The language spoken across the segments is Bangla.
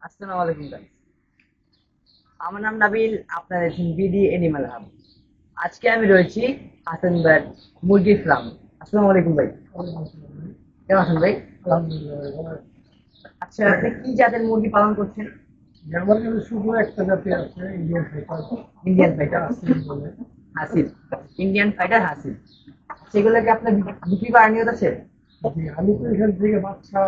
আসসালামু আলাইকুম গাইস। আমার নাম নাবিল, আপনারা দেখছেন বিডি এনিম্যাল হাব। আজকে আমি রয়েছি হাসান ভাইয়ের মুরগির ফার্ম। আসসালামু আলাইকুম ভাই, কেমন আছেন ভাই? আলহামদুলিল্লাহ। আচ্ছা, আপনি কি জাতের মুরগি পালন করছেন? আমার কাছে শুধু একটা জাতি আছে, ইন্ডিয়ান ফাইটার। ইন্ডিয়ান ফাইটার আসিল বলে। হাসিল, ইন্ডিয়ান ফাইটার হাসিল। সেগুলো কি আপনার বিক্রি করার নিয়ত আছে? জি, আমি তো এখান থেকে বাচ্চা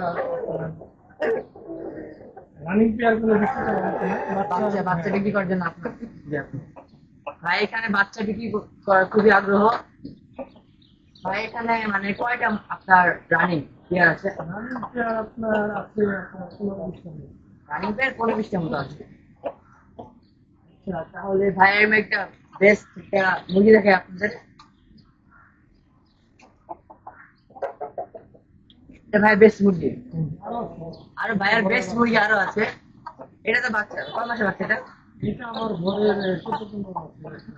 রানিং পেয়ার গুলো বিক্রি করা হতো না। বাচ্চা বাচ্চা বাচ্চা হ্যাঁ, বিক্রি করার জন্য আপনার ভাই এখানে বাচ্চা বিক্রি করার খুবই আগ্রহ। ভাই এখানে মানে কয়টা আপনার রানিং পেয়ার আছে? রানিং পেয়ার আপনার আছে আপনার 15-20 টা। রানিং পেয়ার 15-20টার মতো আছে। আচ্ছা, তাহলে ভাই আমি একটা বেস্ট একটা মুরগি দেখে আপনাদের। এটা ভাই বেস্ট মুরগি। আরো আছে। আর ভাইয়ের বেস্ট মুরগি আরো আছে। এটা তো বাচ্চা, কয় মাসের বাচ্চা এটা? এটা আমার ঘরের 14-15 আছে।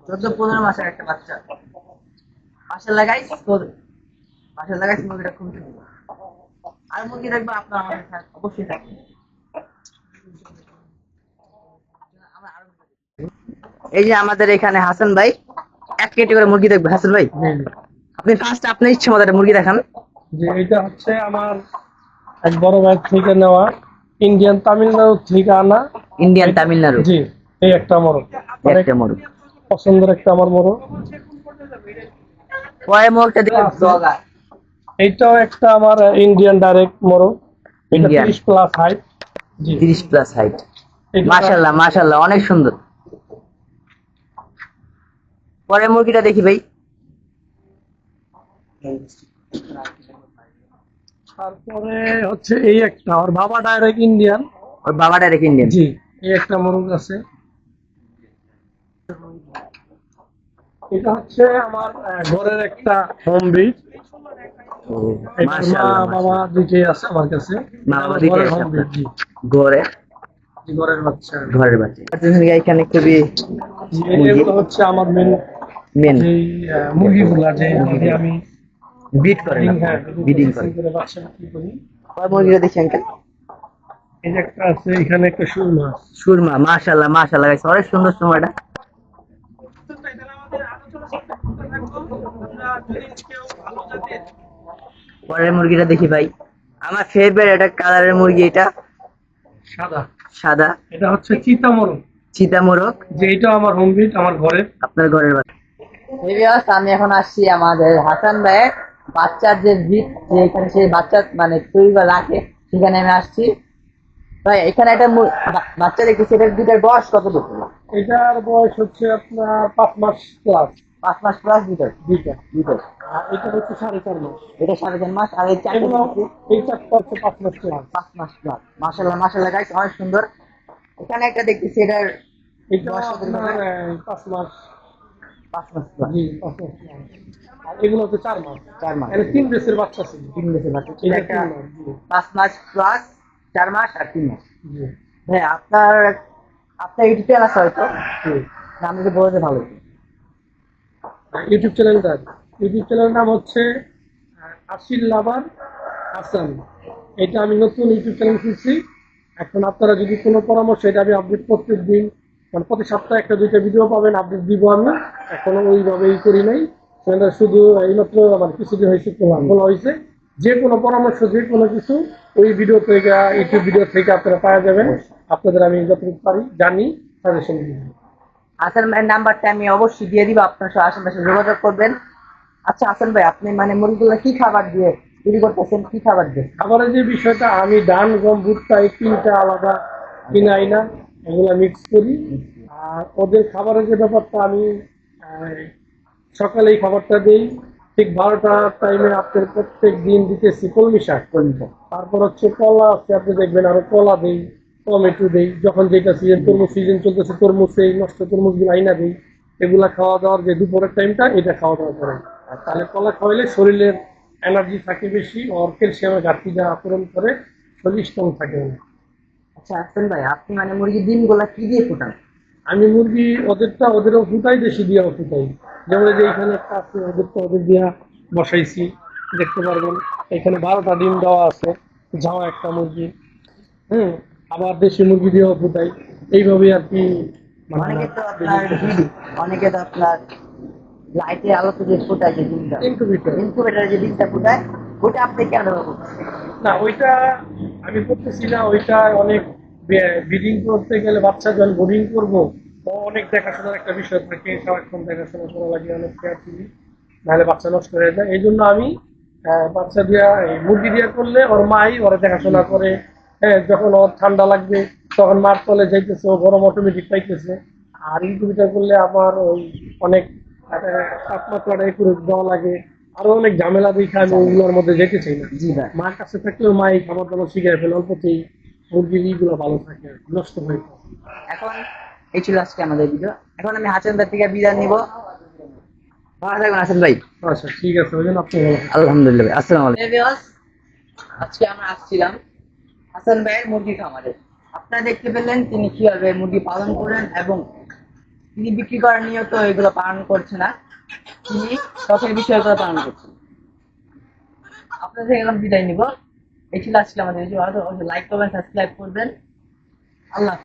14-15 মাসের একটা বাচ্চা। পাশে লাগাইস পাশে লাগাইস মুরগিটা খুব সুন্দর। আর মুরগি দেখবো আপনার আমাদের সাথে অবশ্যই থাকবে। আমরা এই যে আমাদের এখানে হাসান ভাই 1 কেজি করে মুরগি দেখবে। হাসান ভাই, জি, আপনি ফার্স্ট আপনার ইচ্ছে মতো একটা মুরগি দেখান। জি, এটা হচ্ছে আমার এক বড় ভাই থেকে নেওয়া, ইন্ডিয়ান তামিলনাড়ু থেকে আনা। ইন্ডিয়ান তামিলনাড়ু জি, এই একটা মোরগ, অনেক একটা মুরগি। পছন্দের একটা আমার মোরগ। পরে মুরগটা দেখবেন ব্লগার এইটাও একটা আমার ইন্ডিয়ান ডাইরেক্ট মোরগ। এটা ইন্ডিয়ান 30+ হাইট। জি, 30+ হাইট। এটা মাশাআল্লাহ মাশাআল্লাহ, অনেক সুন্দর। পরে মুরগিটা দেখি ভাই। তারপরে হচ্ছে এই একটা ওর বাবা ডাইরেক্ট ইন্ডিয়ান। ওর বাবাটা রেখে ইন্ডিয়ান। জি, এই একটা মোরগ আছে। এটা হচ্ছে আমার ঘরের একটা হোম ব্রিড। এটার মা মাশাআল্লাহ বাবা মাশাআল্লাহ। দুইটাই আছে আমার কাছে। মা এটা বাবা আমার দুইটাই ঘরের আছে হোম আপনার ব্রিড। জি, ঘরে? জি, ঘরের বাচ্চা। ঘরের বাচ্চা এখানে খুবই জি, মুরগি এগুলো হচ্ছে আমার মেন মেন যে মুরগিগুলা যে আমি বিট করেন ব্রিডিং, আপনারা, হ্যাঁ, ব্রিডিং প্রসেসিং করেন। করে বাচ্চা বিক্রি করি। পরে মুরগিটা দেখি আঙ্কেল। এই যে একটা আছে, এখানে একটা সুরমা। সুরমা, মাশাআল্লাহ মাশাআল্লাহ গাইস, অনেক সুন্দর সুরমাটা। পরের মুরগিটা দেখি ভাই। আমার ফেভারিট একটা কালারের মুরগি এটা, সাদা। সাদা এটা হচ্ছে চিতা মোরগ। চিতা মোরগ। যে এটা আমার হোম ব্রিড, আমার ঘরের। আপনার ঘরের বাচ্চা। আমি এখন আসছি আমাদের হাসান ভাইয়ের বাচ্চার যে ভিত, যে এখানে সে বাচ্চা মানে তৈরি বা রাখে, সেখানে আমি আসছি। ভাই এখানে একটা বাচ্চা দেখতেছি, এটার দুটার বয়স কতটুকু? এটার বয়স হচ্ছে আপনার 5 মাস প্লাস। 5 মাস প্লাস দুটার? দুইটা। দুটার। আর এটা হচ্ছে 4.5 মাস। এটা 4.5 মাস, আর এই চারটে এগুলো দেখতেছি এই চারটা হচ্ছে 5 মাস প্লাস। 5 মাস প্লাস। মাশাআল্লাহ মাশাআল্লাহ গাইস, অনেক সুন্দর। এখানে একটা দেখতেছি, এটার এটাও বয়স কতটুকু আপনার হবে? 5 মাস। 5 মাস প্লাস। জি, 5 মাস প্লাস। আর এগুলো হচ্ছে 4 মাস। 4 মাস। এর 3 বেসের বাচ্চা ছিল। 3 মাসের বাচ্চা, এটা এটা একটা 3 মাস। জি, 5 মাস প্লাস, 4 মাস আর 3 মাস। জি, হ্যাঁ, আপনার আপনার ইউটিউব চ্যানেল আছে হয়তো, জি। নাম যদি বলতে ভালো হতো। ইউটিউব চ্যানেলটা, ইউটিউব চ্যানেলের নাম হচ্ছে আসিল লাভার হাসান। এটা আমি নতুন ইউটিউব চ্যানেল খুলছি। এখন আপনারা যদি কোনো পরামর্শ, এটা আমি আপডেট প্রত্যেক দিন, মানে প্রতি সপ্তাহে একটা দুইটা ভিডিও পাবেন, আপডেট দিব আমি। এখনো ওইভাবে করি নাই। চ্যানেলটা শুধু এইমাত্র আমার কিছুদিন হয়েছে খোলা হয়েছে। যে কোনো পরামর্শ, যে কোনো কিছু ওই ভিডিও থেকে, ইউটিউব ভিডিও থেকে আপনারা পাওয়া যাবেন। আপনাদের আমি যতটুকু পারি জানি সাজেশন দিব। হাসান ভাইয়ের নাম্বারটা আমি অবশ্যই দিয়ে দিব, আপনার সাথে হাসান ভাইয়ের সাথে যোগাযোগ করবেন। আচ্ছা হাসান ভাই, আপনি মানে মুরগিগুলো কি খাবার দিয়ে তৈরি করতেছেন, কি খাবার দিয়ে? খাবারের যে বিষয়টা, আমি ধান গম ভুট্টা এই তিনটা আলাদা কিনাই না, এগুলা মিক্স করি। আর ওদের খাবারের যে ব্যাপারটা, আমি আহ, সকালে এই খাবারটা দিই। ঠিক 12টার টাইমে আপনার প্রত্যেক দিন দিতেছি কলমি শাক। তারপর হচ্ছে কলা আছে, আপনি দেখবেন আরো কলা দেই, টমেটো দেই। যখন যেটা সিজন, তরমুজ সিজন চলতেছে, তরমুজ, এই নষ্ট তরমুজ গুলো আইনা দিই। এগুলা খাওয়া দাওয়ার যে দুপুরের টাইমটা, এটা খাওয়া দাওয়া করে। আর তাহলে কলা খাওয়াইলে শরীরের এনার্জি থাকে বেশি, ওর ক্যালসিয়ামের ঘাটতিটা পূরণ করে, শরীর স্ট্রং থাকে অনেক। আচ্ছা হাসান ভাই, আপনি মানে মুরগির ডিমগুলা কি দিয়ে ফোটান? আমি মুরগি ওদেরও ফুটাই, দেশি দিয়েও ফুটাই। যেমন এই যে এখানে একটা আছে, ওদের দিয়া বসাইছি, দেখতে পারবেন। এখানে 12টা ডিম দেওয়া আছে, ঝাওয়া একটা মুরগি। হুম। আবার দেশি মুরগি দিয়েও ফুটাই, এইভাবে আর কি। মানে অনেকে তো আপনার অনেকে তো আপনার লাইটের আলোতে যে ফুটায় যে ডিমটা, ইনকিউবেটর। ইনকুবেটারে যে ডিমটা ফুটায়, ওটা আপনি কেন ব্যবহার করছেন? না, ওইটা আমি করতেছি না। ওইটা অনেক ব্রিডিং করতে গেলে বাচ্চা যখন বোর্ডিং করবো, তো অনেক দেখাশোনার একটা বিষয় থাকে, সারাক্ষণ দেখাশোনা করা লাগে, অনেক কেয়ারফুলি, নাহলে বাচ্চা নষ্ট হয়ে যায়। এই জন্য আমি বাচ্চা দিয়া এই মুরগি দিয়া করলে ওর মাই ওরা দেখাশোনা করে। হ্যাঁ, যখন ওর ঠান্ডা লাগবে তখন মার তলে যাইতেছে, ও গরম অটোমেটিক পাইতেছে। আর ইনকিউবেটর করলে আমার ওই অনেক তাপমাত্রাটা একটু দেওয়া লাগে, আরো অনেক ঝামেলা দেখে আমি ওগুলোর মধ্যে যেতে চাই না। জি ভাই। মার কাছে থাকলেও মাই খাবার দাবার শিখে ফেলে, অল্পতেই মুরগির ইগুলো ভালো থাকে আর কি, নষ্ট হয়ে যায়। এখন এই ছিল আজকে আমাদের ভিডিও। এখন আমি হাসান ভাই থেকে বিদায় নিব। ভালো থাকবেন হাসান ভাই। আচ্ছা, ঠিক আছে, ওই জন্য আপনি ভালো থাকবেন। আলহামদুলিল্লাহ ভাই। আসসালামু আলাইকুম। আজকে আমরা আসছিলাম হাসান ভাইয়ের মুরগি খামারে। আপনারা দেখতে পেলেন তিনি কিভাবে মুরগি পালন করেন এবং তিনি বিক্রি করার নিয়ত এগুলো পালন করছে না, তিনি শখের বিষয়গুলো পালন করছেন। আপনাদের থেকে এখন বিদায় নিব। এই ছিল আজকে আমাদের ভিডিও। লাইক করবেন, সাবস্ক্রাইব করবেন। আল্লাহ হাফেজ।